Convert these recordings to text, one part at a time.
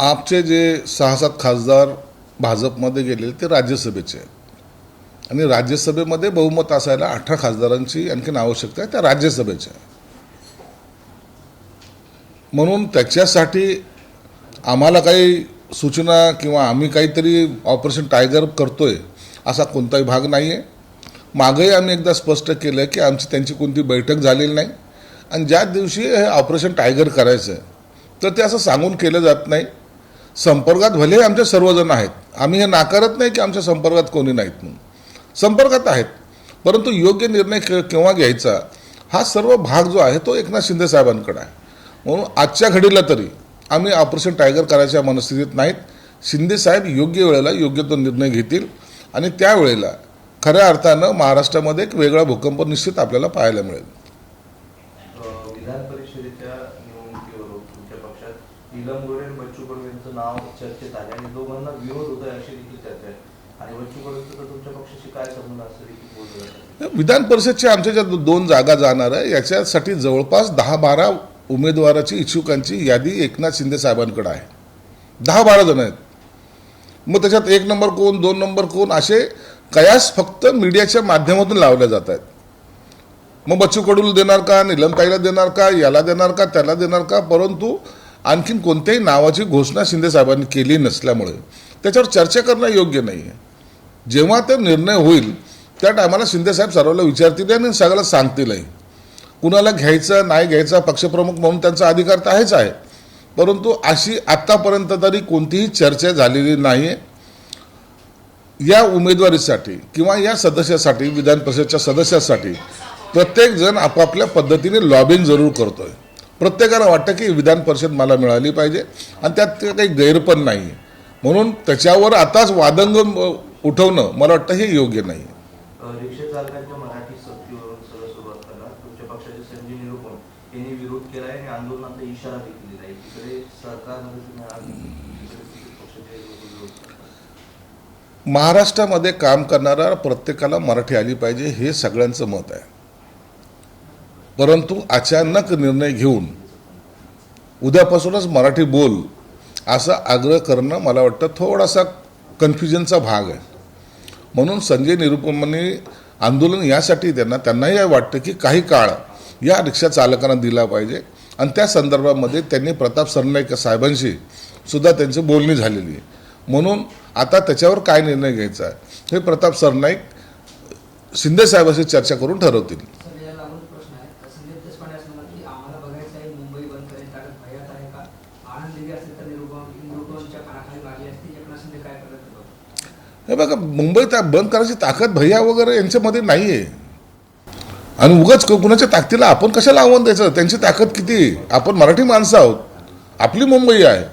आपचे जे 6-7 खासदार भाजपमध्ये गेलेले ते राज्यसभेचे आहेत आणि राज्यसभेमध्ये बहुमत असायला 18 खासदारांची आणखीन आवश्यकता आहे, त्या राज्यसभेच्या. म्हणून त्याच्यासाठी आम्हाला काही सूचना किंवा आम्ही काहीतरी ऑपरेशन टायगर करतोय असा कोणताही भाग नाही आहे. मागेही आम्ही एकदा स्पष्ट केलं की आमची त्यांची कोणती बैठक झालेली नाही आणि ज्या दिवशी हे ऑपरेशन टायगर करायचं आहे तर ते असं सांगून केलं जात नाही. संपर्कात भले आमचे सर्वजण आहेत, आम्ही हे नाकारत नाही की आमच्या संपर्कात कोणी नाहीत म्हणून, संपर्कात आहेत, परंतु योग्य निर्णय केव्हा घ्यायचा हा सर्व भाग जो आहे तो एकनाथ शिंदे साहेबांकडे आहे. म्हणून आजच्या घडीला तरी आम्ही ऑपरेशन टायगर करायच्या मनस्थितीत नाहीत. शिंदे साहेब योग्य वेळेला योग्य तो निर्णय घेतील आणि त्यावेळेला खऱ्या अर्थानं महाराष्ट्रामध्ये एक वेगळा भूकंप निश्चित आपल्याला पाहायला मिळेल. विधान परिषदेच्या निवडणुकीवर तुमच्या पक्षात नीलम गोऱ्हे आणि बच्चू कडू यांचं नाव चर्चेत आले आणि दोघांना विरोध होत आहे अशी देखील चर्चा आहे. आणि बच्चू कडूंचा तर तुमच्या पक्षाशी काय संबंध असं देखील बोलतो. विधान परिषदच्या आमच्या ज्या 2 जागा जाणार आहे याच्यासाठी जवळपास 10-12 उमेदवाराची इच्छुकांची यादी एकनाथ शिंदे साहेबांकडे आहे. 10-12 जण आहेत. मग त्याच्यात 1 नंबर कोण, 2 नंबर कोण असे कयास फक्त मीडियाच्या माध्यमातून लावल्या जात आहेत. मग बच्चू कडूला देणार का, नीलमताईला देणार का, याला देणार का, त्याला देणार का, परंतु आणखीन कोणत्याही नावाची घोषणा शिंदे साहेबांनी केली नसल्यामुळे त्याच्यावर चर्चा करणं योग्य नाही आहे. जेव्हा ते निर्णय होईल त्या टायमाला शिंदे साहेब सर्वांना विचारतील आणि सगळ्याला सांगतीलही. कुणाला घ्यायचं नाही घ्यायचा पक्षप्रमुख म्हणून त्यांचा अधिकार तर आहेच आहे, परंतु अशी आत्तापर्यंत तरी कोणतीही चर्चा झालेली नाही आहे. या उमेदवारीसाठी किंवा या सदस्यासाठी, विधान परिषदेच्या सदस्यासाठी प्रत्येक जण आपापल्या पद्धतीने लॉबिंग जरूर करतोय. प्रत्येकाला वाटतं की विधान परिषद मला मिळाली पाहिजे आणि त्यात काही गैर पण नाही. म्हणून त्याच्यावर आताच वादंग उठवणं मला वाटतं हे योग्य नाही. रिक्षा चालकांच्या मराठी सक्तीवरून सगळं सुरू असताना तुमच्या पक्षाचे संजय निरुपम यांनी विरोध केला आहे आणि आंदोलनाचा इशारा देखील दिला आहे. तिकडे सरकारमध्ये महाराष्ट्रामध्ये काम करणारा प्रत्येकाला मराठी आली पाहिजे हे सगळ्यांचं मत आहे, परंतु अचानक निर्णय घेऊन उद्यापासूनच मराठी बोल असा आग्रह करणं मला वाटतं थोडासा कन्फ्युजनचा भाग आहे. म्हणून संजय निरुपमांनी आंदोलन यासाठी त्यांनाही वाटतं की काही काळ या रिक्षा चालकांना दिला पाहिजे आणि त्या संदर्भामध्ये त्यांनी प्रताप सरनाईक साहेबांशी सुद्धा त्यांची बोलणी झालेली आहे. म्हणून आता त्याच्यावर काय निर्णय घ्यायचा आहे हे प्रताप सरनाईक शिंदे साहेबांशी चर्चा करून ठरवतील. हे बघा, मुंबईत बंद करायची ताकद भैया वगैरे यांच्यामध्ये नाही आहे आणि उगाच कुणाच्या ताकदीला आपण कशाला आव्हान द्यायचं. त्यांची ताकद किती, आपण मराठी माणसं आहोत, आपली मुंबई आहे,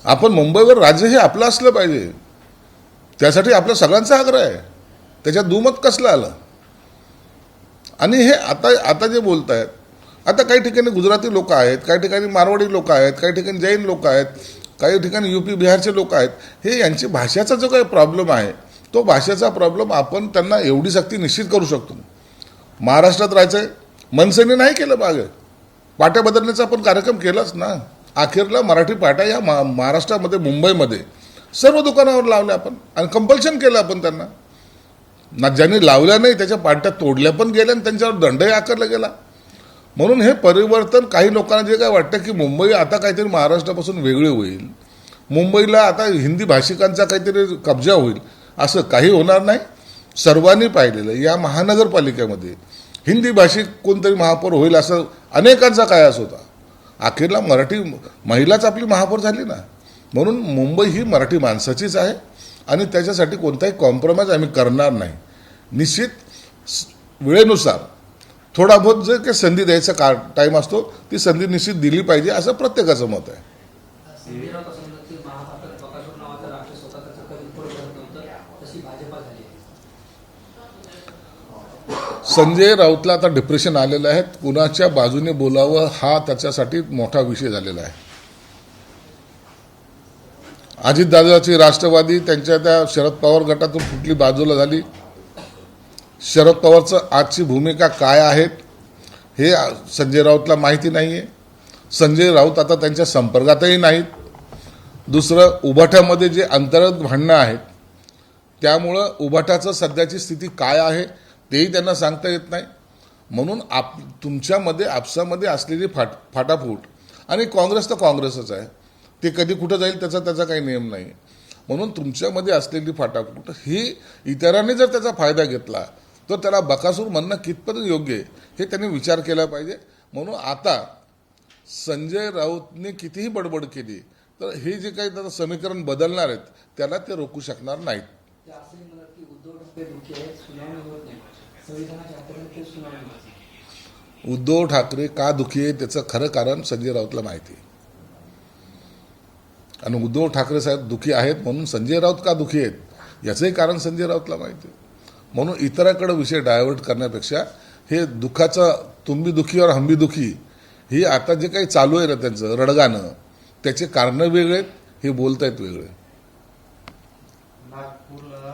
आपण मुंबईवर राज्य हे आपलं असलं पाहिजे, त्यासाठी आपल्या सगळ्यांचा आग्रह आहे. त्याच्यात दुमत कसलं आलं. आणि हे आता जे बोलत आहेत, आता काही ठिकाणी गुजराती लोक आहेत, काही ठिकाणी मारवाडी लोक आहेत, काही ठिकाणी जैन लोक आहेत, काही ठिकाणी UP बिहारचे लोक आहेत. हे यांची भाषेचा जो काही प्रॉब्लेम आहे तो भाषेचा प्रॉब्लेम आपण त्यांना एवढी सक्ती निश्चित करू शकतो. महाराष्ट्रात राहायचंय, मनसेने नाही केलं, मागे पाट्या बदलण्याचा आपण कार्यक्रम केलाच ना. अखेरला मराठी पाट्या या महाराष्ट्रामध्ये मुंबईमध्ये सर्व दुकानावर लावल्या आपण आणि कंपल्शन केलं आपण त्यांना. ना ज्यांनी लावल्या नाही त्याच्या पाट्या तोडल्या पण गेल्या आणि त्यांच्यावर दंडही आकारला गेला. म्हणून हे परिवर्तन काही लोकांना जे काय वाटतं की मुंबई आता काहीतरी महाराष्ट्रापासून वेगळी होईल, मुंबईला आता हिंदी भाषिकांचा काहीतरी कब्जा होईल, असं काही होणार नाही. सर्वांनी पाहिलेलं या महानगरपालिकेमध्ये हिंदी भाषिक कोणतरी महापौर होईल असं अनेकांचा कयास होता. अखेरला मराठी महिलाच आपली महापौर झाली ना. म्हणून मुंबई ही मराठी माणसाचीच आहे आणि त्याच्यासाठी कोणताही कॉम्प्रोमाइज आम्ही करणार नाही. निश्चित वेळेनुसार थोडा बहुत जे काही संधी द्यायचा टाईम असतो ती संधी निश्चित दिली पाहिजे असं प्रत्येकाचं मत आहे. संजय राऊतला आता डिप्रेशन आलेलं आहे, कुणाच्या बाजूने बोलावं हा त्याच्यासाठी मोठा विषय झालेला आहे. अजितदादाची राष्ट्रवादी त्यांच्या त्या शरद पवार गटातून कुठली बाजूला झाली, शरद पवारचं आजची भूमिका काय आहेत हे संजय राऊतला माहिती नाही आहे. संजय राऊत आता त्यांच्या संपर्कातही नाहीत. दुसरं, उभाट्यामध्ये जे अंतर्गत भांडणं आहेत त्यामुळं उभाट्याचं सध्याची स्थिती काय आहे तेही त्यांना सांगता येत नाही. म्हणून तुमच्यामध्ये आपसामध्ये असलेली फाटाफूट, आणि काँग्रेस तर काँग्रेसच आहे, ते कधी कुठं जाईल त्याचा काही नियम नाही. म्हणून तुमच्यामध्ये असलेली फाटाफूट ही इतरांनी जर त्याचा फायदा घेतला तर त्याला बकासूर म्हणणं कितपत योग्य आहे हे त्यांनी विचार केला पाहिजे. म्हणून आता संजय राऊतने कितीही बडबड केली तर हे जे काही त्याचं समीकरण बदलणार आहेत त्याला ते रोखू शकणार नाहीत. उद्धव ठाकरे का दुखी आहे त्याचं खरं कारण संजय राऊतला माहिती आहे. आणि उद्धव ठाकरे साहेब दुखी आहेत म्हणून संजय राऊत का दुखी आहेत याचंही कारण संजय राऊतला माहिती आहे. म्हणून इतरांकडे विषय डायव्हर्ट करण्यापेक्षा हे दुःखाचं तुम्ही दुखी और हंबी दुखी ही आता जे काही चालू आहे ना त्यांचं रडगाणं, त्याचे कारणं वेगळे आहेत, हे बोलतायत वेगळे. नागपूरला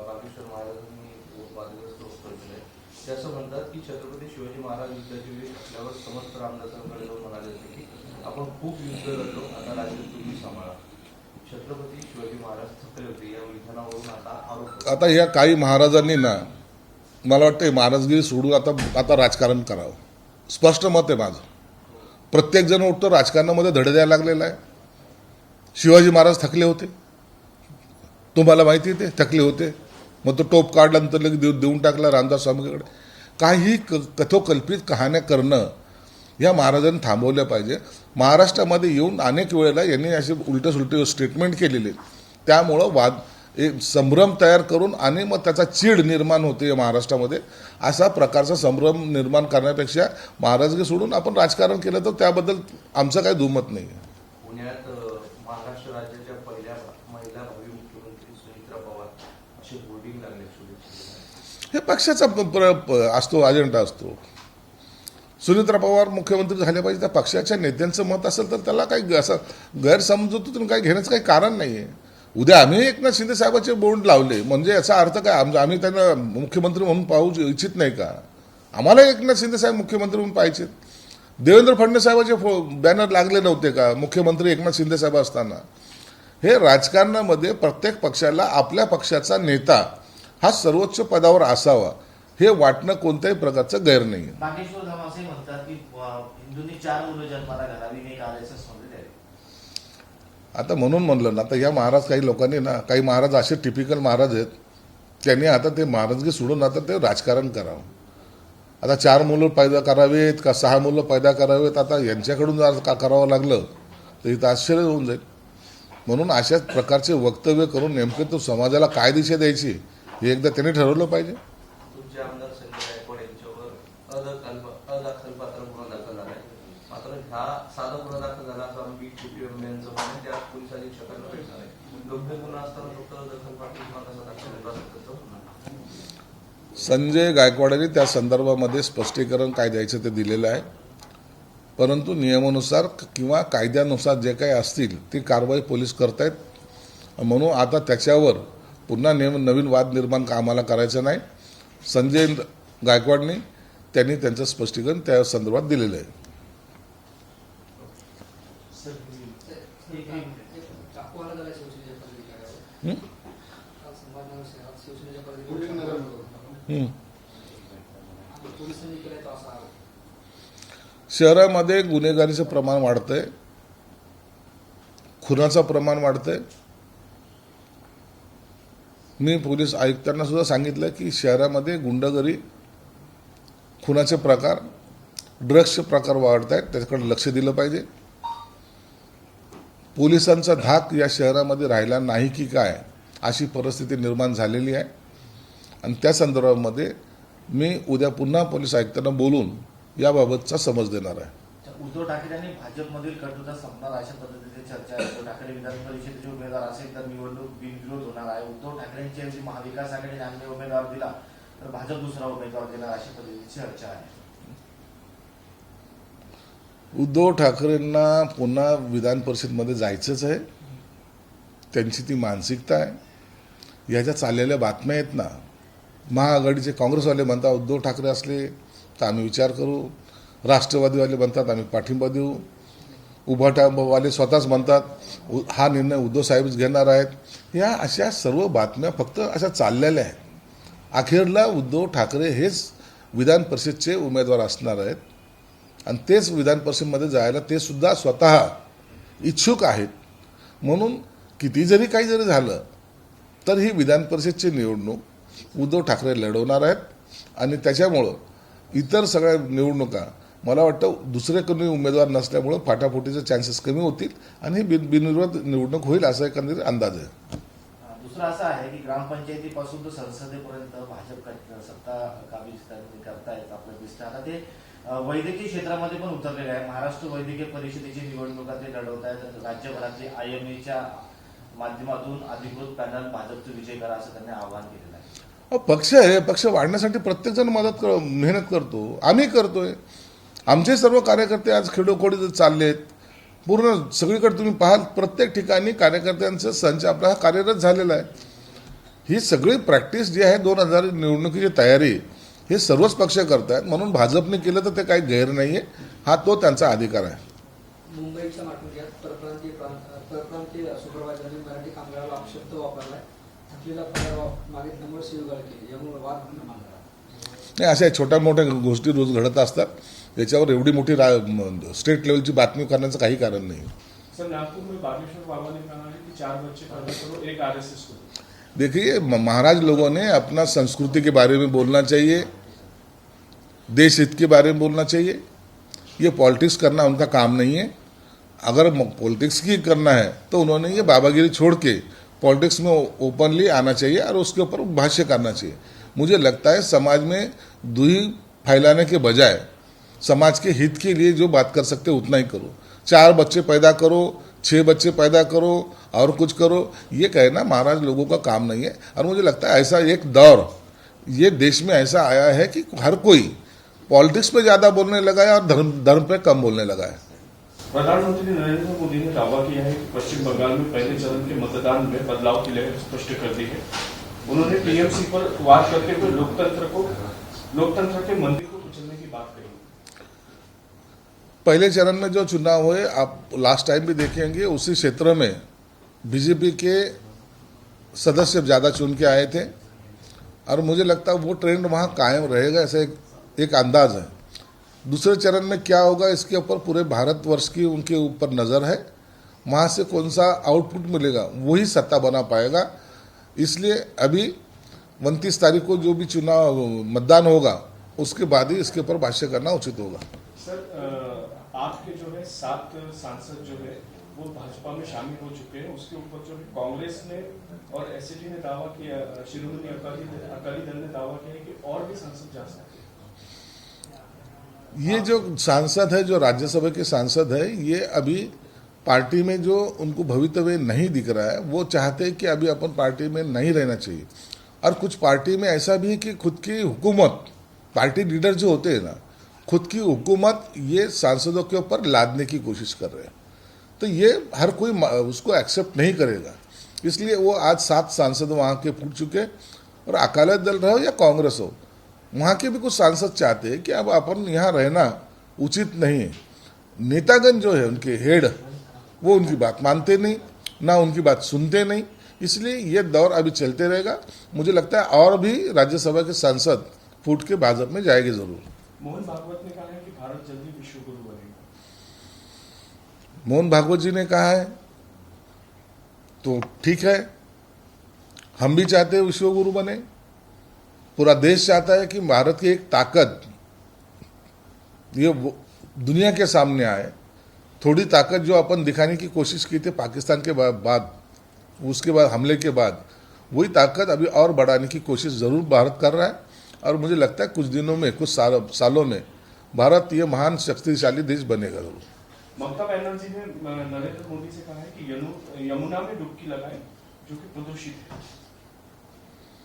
बागेश्वर महाराजांनी वादग्रस्त वक्तव्य केलंय. ते असं म्हणतात की छत्रपती शिवाजी महाराज युद्धाची वेळ असल्यावर समस्त रामदासांकडे जाऊन म्हणाले होते की आपण खूप युद्ध लढलो, आता राज्य तुम्ही सांभाळा. छत्रपती शिवाजी महाराज थकले होते, या विधानावरून आता आरोप. आता ह्या काही महाराजांनी ना, मला वाटतं महाराजगिरी सोडून आता राजकारण करावं. स्पष्ट मत आहे माझं. प्रत्येक जण उठतो राजकारणामध्ये धडे द्यायला लागलेला आहे. शिवाजी महाराज थकले होते, तुम्हाला माहिती आहे, ते थकले होते. मग तो टोप काढल्यानंतर लगेच देऊन टाकला रामदास स्वामीकडे. काही कथोकल्पित कहाण्या करणं या महाराजांनी थांबवल्या पाहिजे. महाराष्ट्रामध्ये येऊन अनेक वेळेला यांनी असे उलटे सुलटे स्टेटमेंट केलेले, त्यामुळं संभ्रम तयार करून आणि मग त्याचा चीड निर्माण होते महाराष्ट्रामध्ये. असा प्रकारचा संभ्रम निर्माण करण्यापेक्षा महाराजगी सोडून आपण राजकारण केलं तर त्याबद्दल आमचं काही दुमत नाही. पुण्यात महाराष्ट्र राज्याच्या पहिल्या महिला भावी मुख्यमंत्री सुनित्रा पवार असे बोर्डिंग लागले. हे पक्षाचा असतो, अजेंडा असतो. सुनित्रा पवार मुख्यमंत्री झाल्या पाहिजे, त्या पक्षाच्या नेत्यांचं मत असेल तर त्याला काही असं गैरसमजुतीतून काही घेण्याचं काही कारण नाही आहे. उद्या आम्ही एकनाथ शिंदे साहेबांचे बोर्ड लावले म्हणजे याचा अर्थ काय आम्ही त्यांना मुख्यमंत्री म्हणून पाहू इच्छित नाही का? आम्हाला एकनाथ शिंदे साहेब मुख्यमंत्री म्हणून पाहिजेत. देवेंद्र फडणवीस साहेबांचे बॅनर लागले नव्हते का मुख्यमंत्री एकनाथ शिंदे साहेब असताना? हे राजकारणामध्ये प्रत्येक पक्षाला आपल्या पक्षाचा नेता हा सर्वोच्च पदावर असावा हे वाटणं कोणत्याही प्रकारचं गैर नाही. बागेश्वर धाम असे म्हणतात की हिंदूंनी 4 मुलं जन्माला घालावी, नाही आल्याचं समजले. आता म्हणून म्हणलं ना, आता ह्या महाराज काही लोकांनी ना, काही महाराज असे टिपिकल महाराज आहेत, त्यांनी आता ते महाराजगी सोडून आता ते राजकारण करावं. आता 4 मुलं पैदा करावेत का 6 मुलं पैदा करावेत, आता यांच्याकडून जर का करावं लागलं तर इथं आश्चर्य होऊन जाईल. म्हणून अशाच प्रकारचे वक्तव्य करून नेमके तो समाजाला काय दिशा द्यायची हे एकदा त्यांनी ठरवलं पाहिजे. तुमचे आमदार संजय गायकवाड यांच्यावर अदखलपात्र गुन्हा दाखल झाला आहे. मात्र हा साधा गुन्हा दाखल झाला असं आम्ही यांचं म्हणणं त्या पोलीस अधीक्षकांना भेटणार आहे. गंभीर गुन्हा असताना फक्त अदखलपात्र गुन्हा कसा दाखल झाला? संजय गायकवाडांनी त्या संदर्भामध्ये स्पष्टीकरण काय द्यायचं ते दिलेलं आहे. परंतु नियमानुसार किंवा कायद्यानुसार जे काही असतील ती कारवाई पोलीस करतायत. म्हणून आता त्याच्यावर पुन्हा नवीन वाद निर्माण आम्हाला करायचं नाही. संजय गायकवाडनी त्यांनी त्यांचं स्पष्टीकरण त्या संदर्भात दिलेलं आहे. शहरामध्ये गुन्हेगारीचं प्रमाण वाढतंय, खुनाचं प्रमाण वाढतंय. मी पोलीस आयुक्तांना सुद्धा सांगितलं की शहरामध्ये गुंडगिरी, खुनाचे प्रकार, ड्रग्सचे प्रकार वाढत आहेत, त्याच्याकडे लक्ष दिलं पाहिजे. पोलिसांचा धाक या शहरामध्ये राहिला नाही की काय अशी परिस्थिती निर्माण झालेली आहे. आणि त्या संदर्भामध्ये मी उद्या पुन्हा पोलीस आयुक्तांना बोलून याबाबतचा समज देणार आहे. उद्धव ठाकरे यांनी भाजपमधील कटुता संपणार अशा पद्धतीची चर्चा आहे. उद्धव ठाकरे विधान परिषदेचे उमेदवार असेल तर निवडणूक बिनविरोध होणार आहे. उद्धव ठाकरेंची ऐवजी महाविकास आघाडीने अन्य उमेदवार दिला तर भाजप दुसरा उमेदवार देणार अशा पद्धतीची चर्चा आहे. उद्धव ठाकरेंना पुन्हा विधान परिषदमध्ये जायचंच आहे, त्यांची ती मानसिकता आहे. ह्याच्या चाललेल्या बातम्या आहेत ना, महाआघाडीचे काँग्रेसवाले म्हणतात उद्धव ठाकरे असले तर आम्ही विचार करू, राष्ट्रवादीवाले म्हणतात आम्ही पाठिंबा देऊ. उभाटावाले स्वतःच म्हणतात हा निर्णय उद्धव साहेबच घेणार आहेत. या अशा सर्व बातम्या फक्त अशा चाललेल्या आहेत. अखेरला उद्धव ठाकरे हेच विधान परिषदचे उमेदवार असणार आहेत आणि तेच विधान परिषदेमध्ये जायला ते सुद्धा स्वतः इच्छुक आहेत. म्हणून किती जरी काही जरी झालं तर ही विधान परिषदची निवडणूक उद्धव ठाकरे लढवणार आहेत आणि त्याच्यामुळं इतर सगळ्या निवडणुका मला वाटतं दुसरे कोणी उमेदवार नसल्यामुळं फाटाफुटीचे चान्सेस कमी होतील आणि ही बिनविरोध निवडणूक होईल असा एकंदरीत अंदाज आहे. दुसरं असं आहे की ग्रामपंचायतीपासून तर संसदेपर्यंत भाजप सत्ता काबीज करतायत आपलं दिसतं. आता ते वैद्यकीय क्षेत्रामध्ये पण उतरलेले आहे. महाराष्ट्र वैद्यकीय परिषदेची निवडणुका ते लढवत आहेत. राज्यभरातले IMAच्या माध्यमातून अधिकृत पॅनल भाजपचा विजय करा असं त्यांनी आवाहन केलेलं आहे. पक्ष आहे, पक्ष वाढण्यासाठी प्रत्येकजण मेहनत करतो, आम्ही करतोय. आमचे सर्व कार्यकर्ते आज खेडोखोडी चाललेत. पूर्ण सगळीकडे तुम्ही पाहाल प्रत्येक ठिकाणी कार्यकर्त्यांचा संच आपला हा कार्यरत झालेला आहे. ही सगळी प्रॅक्टिस जी आहे 2000 निवडणुकीची तयारी हे सर्वच पक्ष करतायत. म्हणून भाजपने केलं तर ते काही गैर नाही आहे. हा तो त्यांचा अधिकार आहे. मुंबईच्या माटुंग्यात परप्रांतीय सुपरवायझरने मराठी कामगाराला अपशब्द वापरलाय. थकलेला पगार मागितल्यामुळे शिवगाळ केली, यामुळे वाद निर्माण झाला. नाही, अशा छोट्या मोठ्या गोष्टी रोज घडत असतात. याच्यावर एवढी मोठी स्टेट लेवलची बातमी करण्याचं काही कारण नाही. सर, नागपुर में बागेश्वर बाबा ने कहा है कि 4 बच्चे पैदा करो, एक RSS को. देखिए, महाराज लोगों ने अपना संस्कृति के बारे में बोलना चाहिए, देश हित के बारे में बोलना चाहिए. ये पॉलिटिक्स करना उनका काम नहीं है. अगर पॉलिटिक्स की करना है तो उन्होंने ये बाबागिरी छोड़ के पॉलिटिक्स में ओपनली आना चाहिए और उसके ऊपर भाष्य करना चाहिए. मुझे लगता है समाज में दुही फैलाने के बजाय समाज के हित के लिए जो बात कर सकते उतना ही करो. 4 बच्चे पैदा करो, 6 बच्चे पैदा करो और कुछ करो, ये कहना महाराज लोगों का काम नहीं है. और मुझे लगता है ऐसा एक दौर ये देश में ऐसा आया है कि हर कोई पॉलिटिक्स पे ज़्यादा बोलने लगा है और धर्म पे कम बोलने लगा है. प्रधानमंत्री नरेंद्र मोदी ने दावा किया है कि पश्चिम बंगाल में पहले चरण के मतदान में बदलाव की लहर स्पष्ट कर दी है. उन्होंने TMC पर वार करते हुए लोकतंत्र के मंदिर को कुचलने की बात कही. पहले चरण में जो चुनाव हुए आप लास्ट टाइम भी देखेंगे, उसी क्षेत्र में बीजेपी के सदस्य ज़्यादा चुन के आए थे और मुझे लगता है वो ट्रेंड वहाँ कायम रहेगा, ऐसा एक अंदाज है. दूसरे चरण में क्या होगा इसके ऊपर पूरे भारतवर्ष की उनके ऊपर नज़र है. वहाँ से कौन सा आउटपुट मिलेगा वही सत्ता बना पाएगा. इसलिए अभी 29 तारीख को जो भी चुनाव मतदान होगा उसके बाद ही इसके ऊपर भाष्य करना उचित होगा. सर, आपके जो है 7 सांसद जो है वो भाजपा में शामिल हो चुके हैं. उसके ऊपर जो है कांग्रेस ने और SAD ने दावा किया, शिरोमणि अकाली दल ने दावा किया कि और भी सांसद जा सकते हैं. ये जो सांसद है, जो राज्यसभा के सांसद है, ये अभी पार्टी में जो उनको भवितव्य नहीं दिख रहा है, वो चाहते हैं कि अभी अपन पार्टी में नहीं रहना चाहिए. और कुछ पार्टी में ऐसा भी है कि खुद की हुकूमत, पार्टी लीडर जो होते हैं ना, खुद की हुकूमत ये सांसदों के ऊपर लादने की कोशिश कर रहे हैं. तो ये हर कोई उसको एक्सेप्ट नहीं करेगा. इसलिए वो आज 7 सांसद वहाँ के फूट चुके. और अकाली दल रहो या कांग्रेस हो, वहाँ के भी कुछ सांसद चाहते हैं कि अब अपन यहाँ रहना उचित नहीं है. नेतागण जो है उनके हेड, वो उनकी बात मानते नहीं, ना उनकी बात सुनते नहीं. इसलिए ये दौर अभी चलते रहेगा. मुझे लगता है और भी राज्यसभा के सांसद फूट के भाजपा में जाएंगे जरूर. मोहन भागवत ने कहा है कि भारत जल्दी विश्व गुरु बनेगा. मोहन भागवत जी ने कहा है तो ठीक है, हम भी चाहते हैं विश्व गुरु बने. पूरा देश चाहता है कि भारत की एक ताकत ये दुनिया के सामने आए. थोड़ी ताकत जो अपन दिखाने की कोशिश की थी पाकिस्तान के बाद, उसके बाद हमले के बाद, वही ताकत अभी और बढ़ाने की कोशिश ज़रूर भारत कर रहा है. और मुझे लगता है कुछ दिनों में, कुछ सालों में भारत ये महान शक्तिशाली देश बनेगा जरूर. ममता बनर्जी ने नरेंद्र मोदी से कहा है कि यमुना में डुबकी लगाए जो कि प्रदूषित है.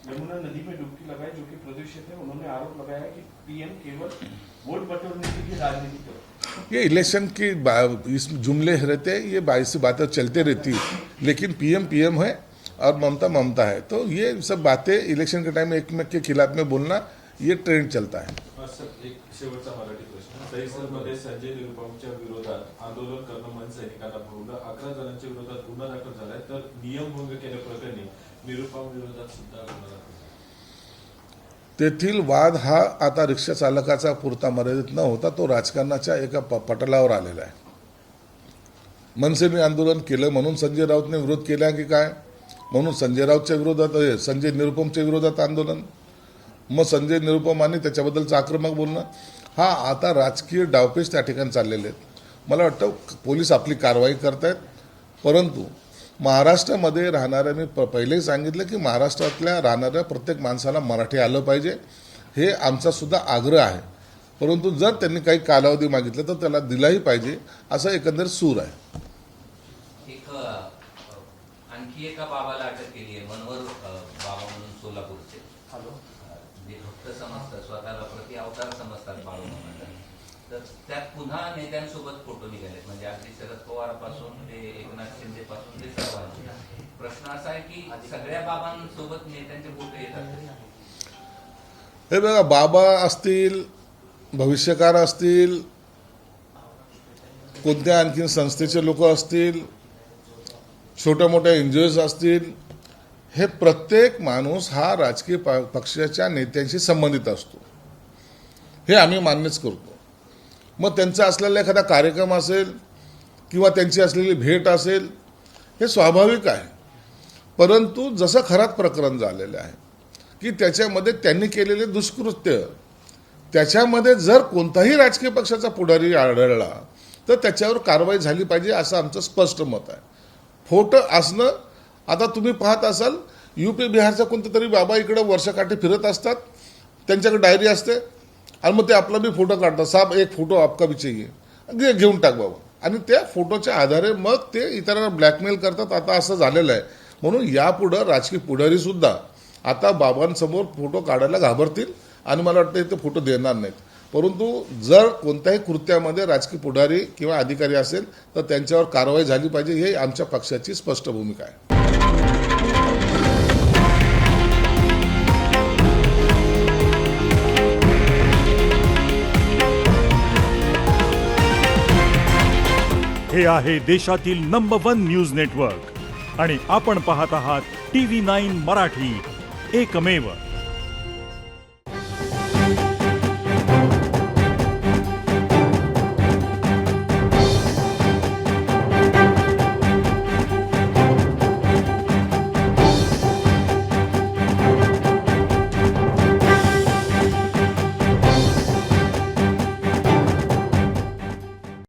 यमुना नदी में डुबकी लगाए जो कि प्रदूषित है. उन्होंने आरोप लगाया कि PM केवल वोट बटोरने के लिए राजनीति करते. ये इलेक्शन की इस जुमले रहते हैं, ये बाईस बातें चलते रहती है, लेकिन PM है और ममता है. तो ये सब बातें इलेक्शन के टाइम में एक के खिलाफ में बोलना ये ट्रेंड चलता है. सर, एक शेवटचा मराठी प्रश्न. दहिसरमध्ये संजय निरुपमच्या विरोधात आंदोलन करणं मन सैनिकांना भोवलं. 11 जणांच्या विरोधात गुन्हा दाखल झालाय, तर नियमभंग केल्याप्रकरणी निरुपम विरोधात सुद्धा गुन्हा दाखल झाला. तेथील वाद हा आता रिक्षा चालकाचा पुरता मर्यादित न होता तो राजकारणाच्या एका पटलावर आलेला आहे. मनसेने आंदोलन केलं म्हणून संजय राऊतने विरोध केला की काय, म्हणून संजय राऊतच्या विरोधात संजय निरुपमच्या विरोधात आंदोलन, मग संजय निरुपम आणि त्याच्याबद्दलचं आक्रमक बोलणं, हा आता राजकीय डावपेच त्या ठिकाणी चाललेले आहेत. मला वाटतं पोलीस आपली कारवाई करतायत, परंतु महाराष्ट्रामध्ये राहणाऱ्यांनी पहिलेही सांगितलं की महाराष्ट्रातल्या राहणाऱ्या प्रत्येक माणसाला मराठी आलं पाहिजे, हे आमचा सुद्धा आग्रह आहे. परंतु जर त्यांनी काही कालावधी मागितलं तर त्याला दिलाही पाहिजे, असा एकंदर सूर आहे. आणखी एका बाबाला अटक केली आहे, मनोहर बाबा म्हणून सोलापूरचे. जे भक्त समजतात, स्वतःला प्रति अवतार समजतात बाळूमामांना, तर त्यात पुन्हा नेत्यांसोबत फोटो निघालेत. म्हणजे अगदी शरद पवारपासून ते एकनाथ शिंदे पासून ते सर्वांचे. प्रश्न असा आहे की सगळ्या बाबांसोबत नेत्यांचे फोटो येतात. हे बघा, बाबा असतील, भविष्यकार असतील, कोणत्या आणखीन संस्थेचे लोक असतील, छोट्या मोठ्या एनजीओज असतील, हे प्रत्येक माणूस हा राजकीय पक्षाच्या नेत्यांशी संबंधित असतो, हे आम्ही मान्यच करतो. मग त्यांचा असलेला एखादा कार्यक्रम असेल किंवा त्यांची असलेली भेट असेल, हे स्वाभाविक आहे. परंतु जसं खरात प्रकरण झालेलं आहे की त्याच्यामध्ये त्यांनी केलेले दुष्कृत्य, त्याच्यामध्ये जर कोणताही राजकीय पक्षाचा पुढारी आढळला तर त्याच्यावर कारवाई झाली पाहिजे, असं आमचं स्पष्ट मत आहे. फोटो असणं, आता तुम्ही पाहत असाल यूपी बिहारचा कोणता तरी बाबा इकडे वर्षकाठी फिरत असतात, त्यांच्याकडे डायरी असते आणि मग ते आपला बी फोटो काढतात, साहेब एक फोटो आपका भी चाहिए, घेऊन टाक बाबा, आणि त्या फोटोच्या आधारे मग ते इतरांना ब्लॅकमेल करतात. आता असं झालेलं आहे. म्हणून यापुढं राजकीय पुढारी सुद्धा आता बाबांसमोर फोटो काढायला घाबरतील आणि मला वाटतं ते फोटो देणार नाहीत. परंतु जर कोणत्याही कृत्यामध्ये राजकीय पुढारी किंवा अधिकारी असेल तर त्यांच्यावर कारवाई झाली पाहिजे, हे आमच्या पक्षाची स्पष्ट भूमिका आहे. हे आहे देशातील नंबर 1 न्यूज नेटवर्क आणि आपण पाहत आहात TV9 मराठी, एकमेव.